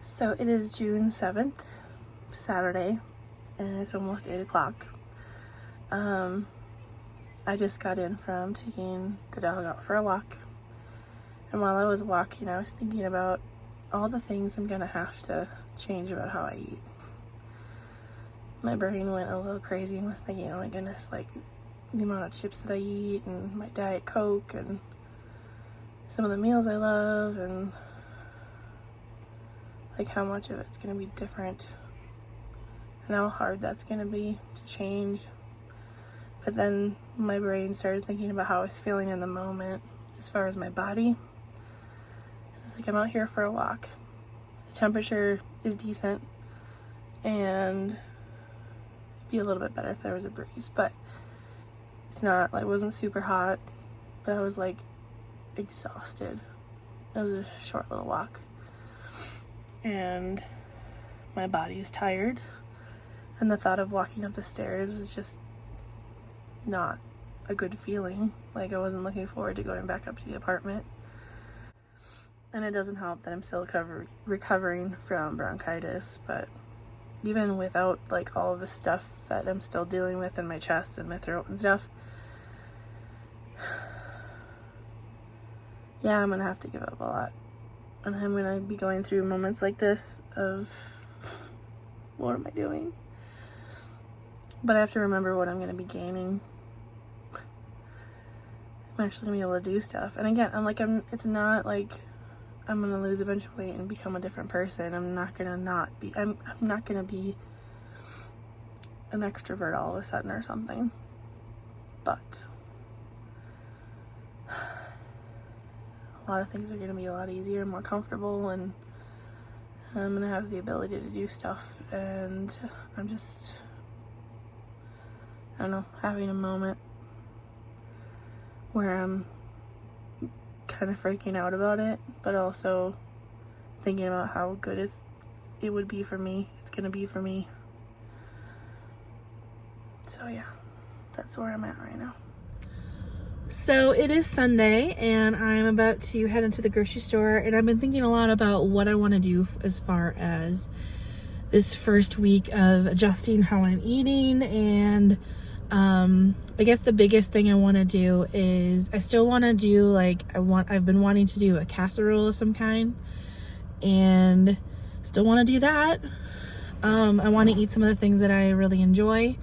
So it is June 7th, Saturday, and it's almost 8 o'clock. I just got in from taking the dog out for a walk. And while I was walking, I was thinking about all the things I'm gonna have to change about how I eat. My brain went a little crazy and was thinking, oh my goodness, like the amount of chips that I eat and my Diet Coke and some of the meals I love and like how much of it's gonna be different and how hard that's gonna be to change. But then my brain started thinking about how I was feeling in the moment as far as my body. It's like I'm out here for a walk. The temperature is decent and it'd be a little bit better if there was a breeze, but it's not. Like, it wasn't super hot, but I was like exhausted. It was a short little walk and my body is tired, and the thought of walking up the stairs is just not a good feeling. Like, I wasn't looking forward to going back up to the apartment. And it doesn't help that I'm still recovering from bronchitis, but even without like all of the stuff that I'm still dealing with in my chest and my throat and stuff, yeah, I'm gonna have to give up a lot. And I'm gonna be going through moments like this of, what am I doing? But I have to remember what I'm gonna be gaining. I'm actually gonna be able to do stuff. And again, it's not like I'm gonna lose a bunch of weight and become a different person. I'm not gonna be an extrovert all of a sudden or something. But a lot of things are gonna be a lot easier and more comfortable, and I'm gonna have the ability to do stuff. And I'm just, I don't know, having a moment where I'm kind of freaking out about it, but also thinking about how good it would be for me. It's gonna be for me. So yeah, that's where I'm at right now. So it is Sunday and I'm about to head into the grocery store, and I've been thinking a lot about what I want to do as far as this first week of adjusting how I'm eating. And I guess the biggest thing I want to do is I still want to do I've been wanting to do a casserole of some kind, and still want to do that. I want to eat some of the things that I really enjoy,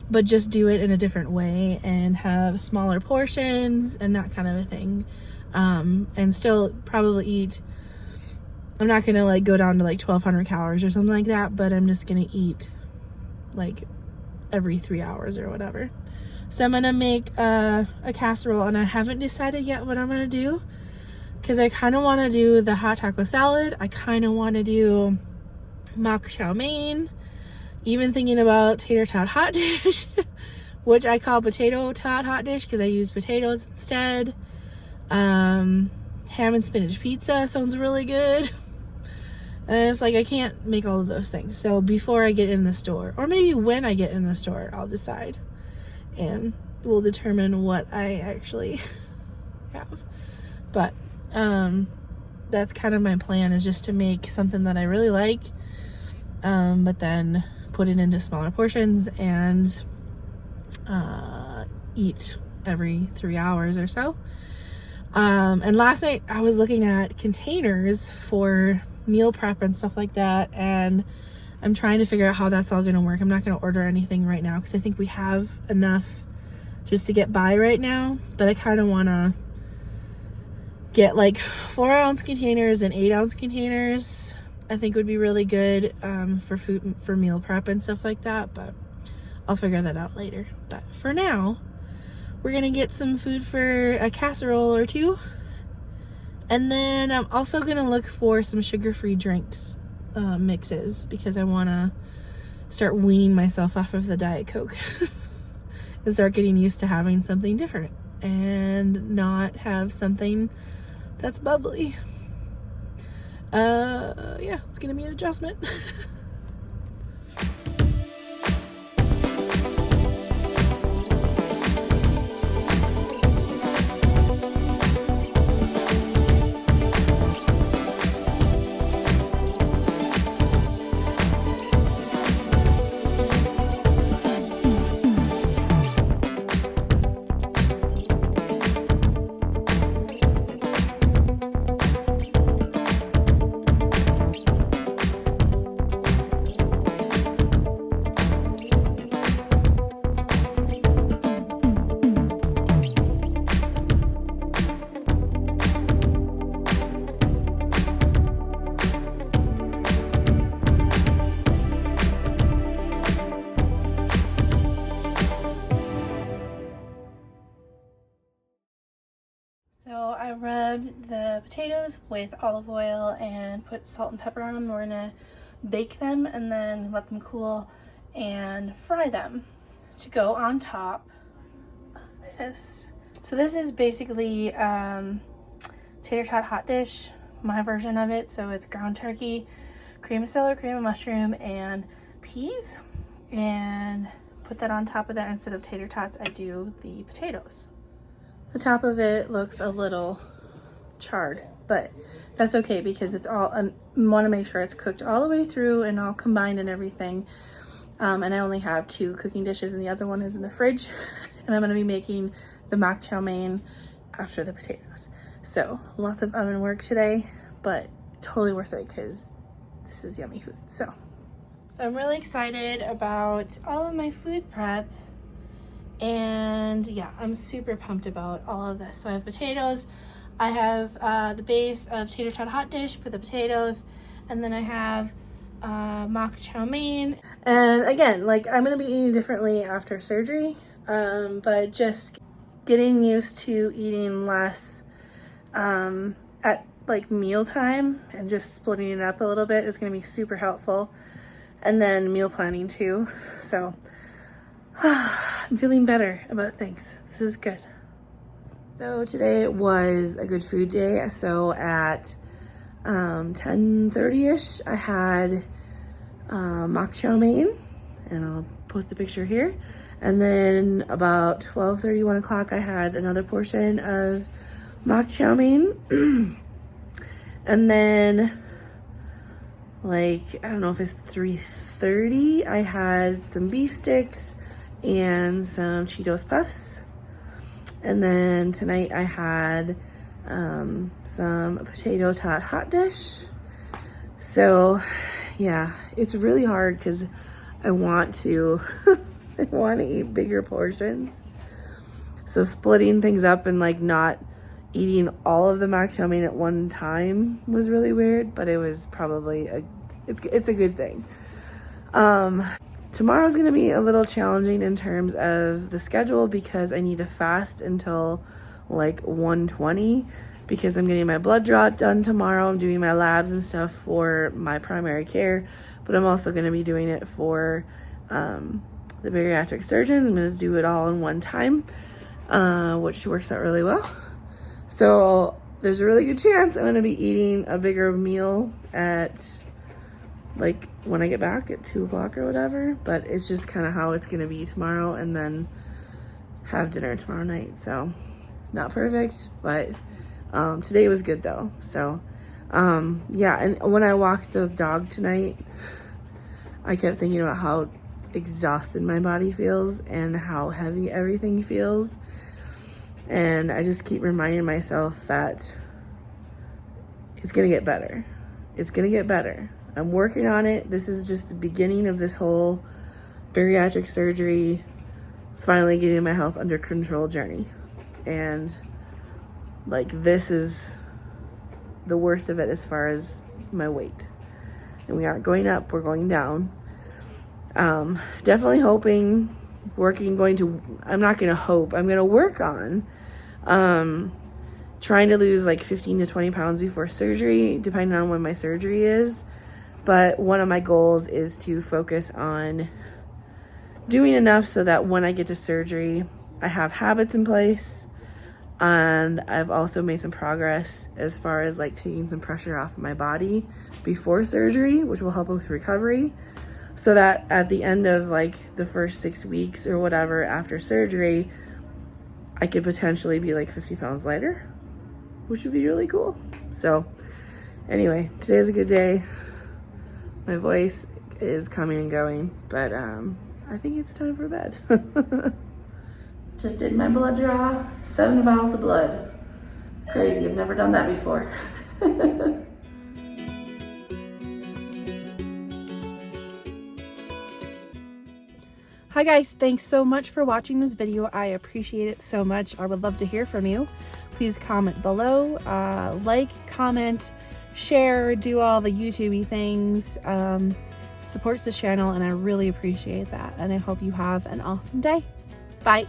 but just do it in a different way and have smaller portions and that kind of a thing. And still probably eat, I'm not gonna like go down to like 1,200 calories or something like that, but I'm just gonna eat like every 3 hours or whatever. So I'm gonna make a casserole, and I haven't decided yet what I'm gonna do, because I kind of want to do the hot taco salad. I kind of want to do mock chow mein, even thinking about tater tot hot dish, which I call potato tot hot dish because I use potatoes instead. Ham and spinach pizza sounds really good. And it's like, I can't make all of those things. So before I get in the store, or maybe when I get in the store, I'll decide. And we'll determine what I actually have. But that's kind of my plan, is just to make something that I really like, but then put it into smaller portions and eat every 3 hours or so. And last night I was looking at containers for meal prep and stuff like that, and I'm trying to figure out how that's all going to work. I'm not going to order anything right now because I think we have enough just to get by right now, but I kind of want to get like 4-ounce containers and 8-ounce containers. I think would be really good for food, for meal prep and stuff like that, but I'll figure that out later. But for now, we're gonna get some food for a casserole or two, and then I'm also gonna look for some sugar-free drinks mixes, because I want to start weaning myself off of the Diet Coke and start getting used to having something different and not have something that's bubbly. Yeah, it's gonna be an adjustment. potatoes with olive oil and put salt and pepper on them. We're gonna bake them and then let them cool and fry them to go on top of this. So this is basically tater tot hot dish, my version of it. So it's ground turkey, cream of celery, cream of mushroom, and peas, and put that on top of that. Instead of tater tots, I do the potatoes. The top of it looks a little charred, but that's okay because it's all, I want to make sure it's cooked all the way through and all combined and everything. And I only have 2 cooking dishes and the other one is in the fridge. And I'm going to be making the mak chow mein after the potatoes. So lots of oven work today, but totally worth it because this is yummy food. So I'm really excited about all of my food prep. And yeah, I'm super pumped about all of this. So I have potatoes. I have the base of tater tot hot dish for the potatoes. And then I have mak chow mein. And again, like I'm going to be eating differently after surgery. But just getting used to eating less at like mealtime and just splitting it up a little bit is going to be super helpful. And then meal planning too. So I'm feeling better about things. This is good. So today was a good food day. So at 10:30ish, I had mak chow mein, and I'll post a picture here. And then about 12:30, 1 o'clock, I had another portion of mak chow mein. And then, like, I don't know if it's 3:30, I had some beef sticks and some Cheetos Puffs. And then tonight I had some potato tot hot dish. So yeah, it's really hard because I want to I want to eat bigger portions. So splitting things up and like not eating all of the mak chow mein at one time was really weird, but it was probably it's a good thing. Tomorrow's going to be a little challenging in terms of the schedule because I need to fast until like 1:20 because I'm getting my blood draw done tomorrow. I'm doing my labs and stuff for my primary care, but I'm also going to be doing it for the bariatric surgeons. I'm going to do it all in one time, which works out really well. So there's a really good chance I'm going to be eating a bigger meal at like when I get back at 2 o'clock or whatever, but it's just kind of how it's going to be tomorrow, and then have dinner tomorrow night. So not perfect, but today was good though. So yeah, and when I walked the dog tonight, I kept thinking about how exhausted my body feels and how heavy everything feels. And I just keep reminding myself that it's going to get better. It's going to get better. I'm working on it. This is just the beginning of this whole bariatric surgery, finally getting my health under control journey. And like this is the worst of it as far as my weight. And we aren't going up, we're going down. Definitely hoping, I'm not going to hope, I'm going to work on trying to lose like 15 to 20 pounds before surgery, depending on when my surgery is. But one of my goals is to focus on doing enough so that when I get to surgery, I have habits in place. And I've also made some progress as far as like taking some pressure off of my body before surgery, which will help with recovery. So that at the end of like the first 6 weeks or whatever after surgery, I could potentially be like 50 pounds lighter, which would be really cool. So anyway, today's a good day. My voice is coming and going, but I think it's time for bed. Just did my blood draw, 7 vials of blood. Crazy, I've never done that before. Hi guys, thanks so much for watching this video. I appreciate it so much. I would love to hear from you. Please comment below, like, comment, share, do all the YouTube-y things. Supports the channel and I really appreciate that. And I hope you have an awesome day. Bye.